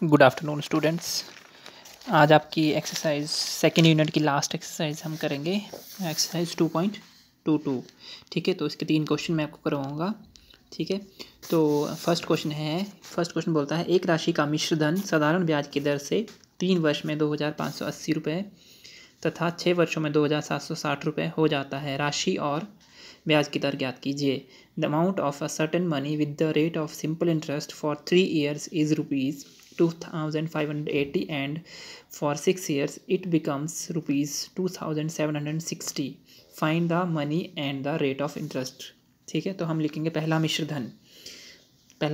Good afternoon students. आज आपकी exercise second unit की लास्ट एक्सरसाइज हम करेंगे, एक्सरसाइज 2.22। ठीक है, तो इसके 3 क्वेश्चन मैं आपको करवाऊँगा। ठीक है, तो फर्स्ट क्वेश्चन बोलता है एक राशि का मिश्र धन साधारण ब्याज की दर से 3 वर्ष में 2,580 रुपये तथा 6 वर्षों में 2,760 रुपये हो जाता है। राशि और ब्याज की दर ज्ञात कीजिए। The amount of a certain money with the rate of simple interest for 3 years is rupees 2,580 and for 6 years it becomes rupees 2,760. Find the money and the rate of interest. ठीक है, तो हम लिखेंगे पहला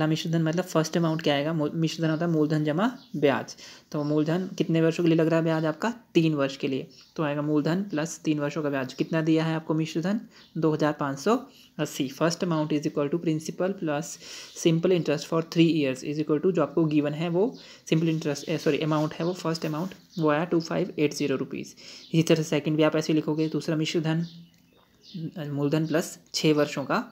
मिश्रधन मतलब फर्स्ट अमाउंट क्या आएगा, मिश्रधन होता है मूलधन जमा ब्याज। तो मूलधन कितने वर्षों के लिए लग रहा है ब्याज आपका? 3 वर्ष के लिए। तो आएगा मूलधन प्लस 3 वर्षों का ब्याज। कितना दिया है आपको मिश्रधन? 2,580। First amount is equal to principal plus simple interest for 3 years is equal to जो आपको गिवन है वो सिंपल इंटरेस्ट अमाउंट है, वो फर्स्ट अमाउंट वो आया 2,580 रुपीज़। इसी तरह सेकंड भी आप ऐसे लिखोगे। दूसरा मिश्रधन मूलधन प्लस 6 वर्षों का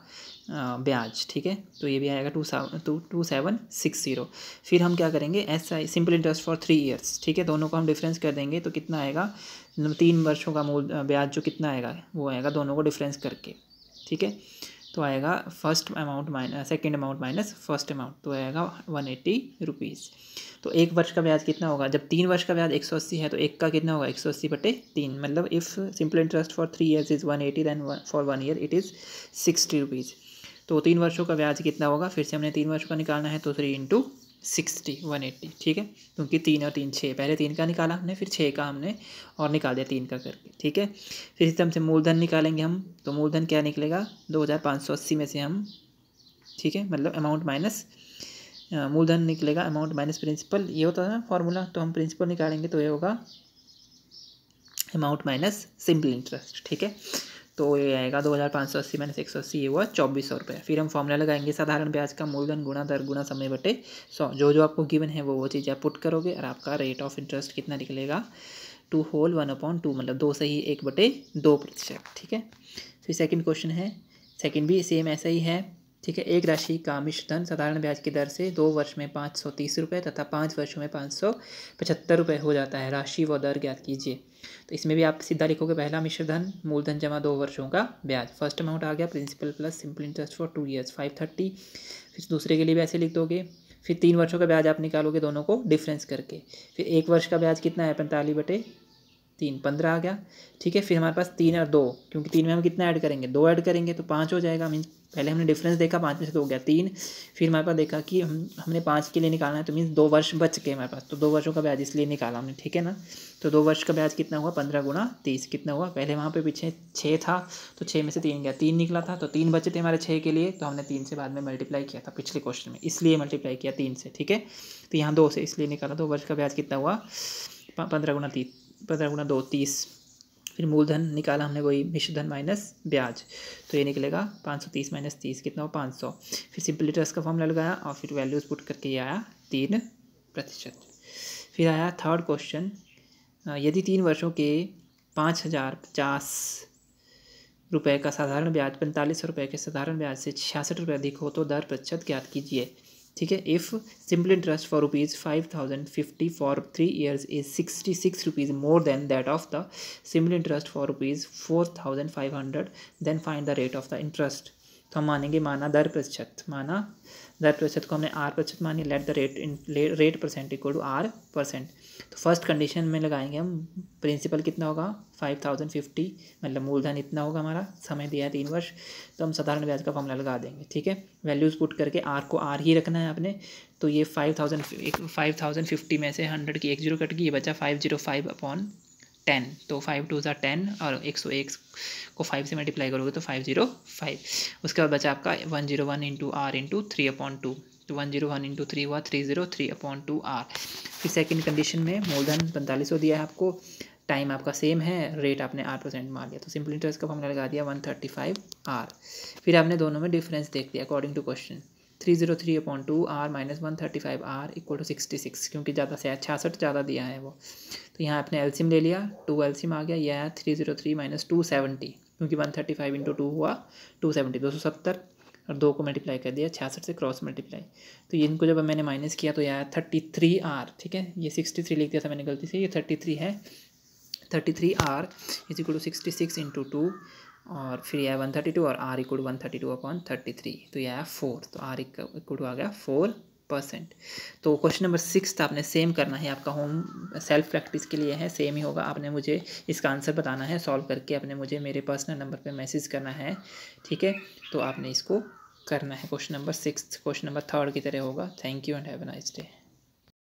ब्याज। ठीक है, तो ये भी आएगा 2,760। फिर हम क्या करेंगे, SI simple interest for 3 years। ठीक है, दोनों को हम डिफरेंस कर देंगे तो कितना आएगा, 3 वर्षों का मूल ब्याज जो कितना आएगा वो आएगा दोनों को डिफरेंस करके। ठीक है, तो आएगा first amount minus second amount minus first amount, तो आएगा 180 रुपीज़। तो 1 वर्ष का ब्याज कितना होगा? जब 3 वर्ष का ब्याज 180 है तो 1 का कितना होगा? 180/3। मतलब if simple interest for 3 years is 180 then for 1 year it is 60 rupees. तो 3 वर्षों का ब्याज कितना होगा? फिर से हमने 3 वर्षों का निकालना है, तो 3 × 60 180। ठीक है, क्योंकि 3 और 3 6, पहले 3 का निकाला हमने, फिर 6 का हमने और निकाल दिया 3 का करके। ठीक है, फिर इस तरह से मूलधन निकालेंगे हम। तो मूलधन क्या निकलेगा? 2,580 में से हम, ठीक है, मतलब अमाउंट माइनस मूलधन निकलेगा, अमाउंट माइनस प्रिंसिपल, ये होता है ना फॉर्मूला। तो हम प्रिंसिपल निकालेंगे तो ये होगा अमाउंट माइनस सिंपल इंटरेस्ट। ठीक है, तो ये आएगा 2,580 माइनस 180, ये हुआ 2,400 रुपये। फिर हम फॉर्मूला लगाएंगे साधारण ब्याज का मूलधन गुणा दर गुणा समय बटे 100। जो आपको गिवन है वो चीज़ आप पुट करोगे और आपका रेट ऑफ इंटरेस्ट कितना निकलेगा? 2 होल 1/2, मतलब 2 से ही 1/2%। ठीक है, फिर सेकंड क्वेश्चन है, सेकंड भी सेम ऐसा ही है। ठीक है, एक राशि का मिश्रधन साधारण ब्याज की दर से 2 वर्ष में 530 रुपये तथा 5 वर्षों में 575 रुपये हो जाता है। राशि व दर ज्ञात कीजिए। तो इसमें भी आप सीधा लिखोगे पहला मिश्रधन मूलधन जमा 2 वर्षों का ब्याज। फर्स्ट अमाउंट आ गया principal plus simple interest for 2 years 530। फिर दूसरे के लिए भी ऐसे लिख दोगे। फिर 3 वर्षों का ब्याज आप निकालोगे दोनों को डिफरेंस करके। फिर 1 वर्ष का ब्याज कितना है? 45/3 15 आ गया। ठीक है, फिर हमारे पास 3 और 2, क्योंकि 3 में हम कितना ऐड करेंगे? 2 ऐड करेंगे तो 5 हो जाएगा। मीन्स पहले हमने डिफरेंस देखा, 5 में से 2 हो गया 3। फिर हमारे पास देखा कि हमने 5 के लिए निकालना है, तो मीन्स 2 वर्ष बच गए हमारे पास, तो 2 वर्षों का ब्याज इसलिए निकाला हमने। ठीक है ना, तो 2 वर्ष का ब्याज कितना हुआ? 15 × 30 कितना हुआ? पहले वहाँ पे पीछे 6 था तो 6 में से 3 गया, 3 निकला था, तो 3 बचे थे हमारे 6 के लिए, तो हमने 3 से बाद में मल्टीप्लाई किया था पिछले क्वेश्चन में, इसलिए मल्टीप्लाई किया 3 से। ठीक है, तो यहाँ 2 से इसलिए निकाला। 2 वर्ष का ब्याज कितना हुआ? 15 × 2 30। फिर मूलधन निकाला हमने, वही मिश्रधन माइनस ब्याज, तो ये निकलेगा 530 - 30 कितना हो? 500। फिर सिंपल इंटरेस्ट का फॉर्मूला लगाया और फिर वैल्यूज़ पुट करके ये आया 3%। फिर आया थर्ड क्वेश्चन, यदि 3 वर्षों के 5,050 रुपये का साधारण ब्याज 4500 रुपये के साधारण ब्याज से 66 रुपये अधिक हो तो दर प्रतिशत ज्ञात कीजिए। ठीक है, if simple interest for ₹5,050 for 3 years is 66 rupees more than that of the simple interest for ₹4,500, then find the rate of the interest. तो हम मानेंगे, माना दर प्रतिशत को हमने R% मानी, let the rate percent equal to R%। तो first condition में लगाएंगे हम, प्रिंसिपल कितना होगा? 5,050, मतलब मूलधन इतना होगा हमारा, समय दिया है 3 वर्ष, तो हम साधारण ब्याज का फॉर्मूला लगा देंगे। ठीक है, वैल्यूज़ पुट करके R को R ही रखना है आपने। तो ये 5,050 में से 100 की 1 0 कट गई, ये बचा 505/10। तो 5 2 10 और 101 को 5 से मल्टीप्लाई करोगे तो 505। उसके बाद बचा आपका 101 × R × 3/2। तो 101 × 3 हुआ 303/2 R। फिर सेकंड कंडीशन में मूलधन 4500 दिया है आपको, टाइम आपका सेम है, रेट आपने R% मान लिया, तो सिंपल इंटरेस्ट का फॉर्मूला लगा दिया 135 R। फिर आपने दोनों में डिफरेंस देख लिया according to question. 303/2 R - 135 R = 66, क्योंकि ज़्यादा से 66 ज़्यादा दिया है वो। तो यहाँ आपने एलसीएम ले लिया, 2 एलसीएम आ गया, यह है 303 - 270, क्योंकि 135 × 2 हुआ 270, 270 और 2 को मल्टीप्लाई कर दिया 66 से क्रॉस मल्टीप्लाई। तो ये इनको जब मैंने माइनस किया तो यह 33R, ठीक है, ये 63 लिख दिया था मैंने गलती से, ये 33 है। 33R is equal to 66 into 2 और फिर यह 132 और R इक्वल टू 132/33, तो यह 4, तो R इक्वल टू आ गया 4%। तो क्वेश्चन नंबर 6 आपने सेम करना है, आपका होम सेल्फ प्रैक्टिस के लिए है, सेम ही होगा। आपने मुझे इसका आंसर बताना है, सॉल्व करके आपने मुझे मेरे पर्सनल नंबर पे मैसेज करना है, ठीक है। तो आपने इसको करना है। क्वेश्चन नंबर 6 क्वेश्चन नंबर 3 की तरह होगा। Thank you and have a nice day.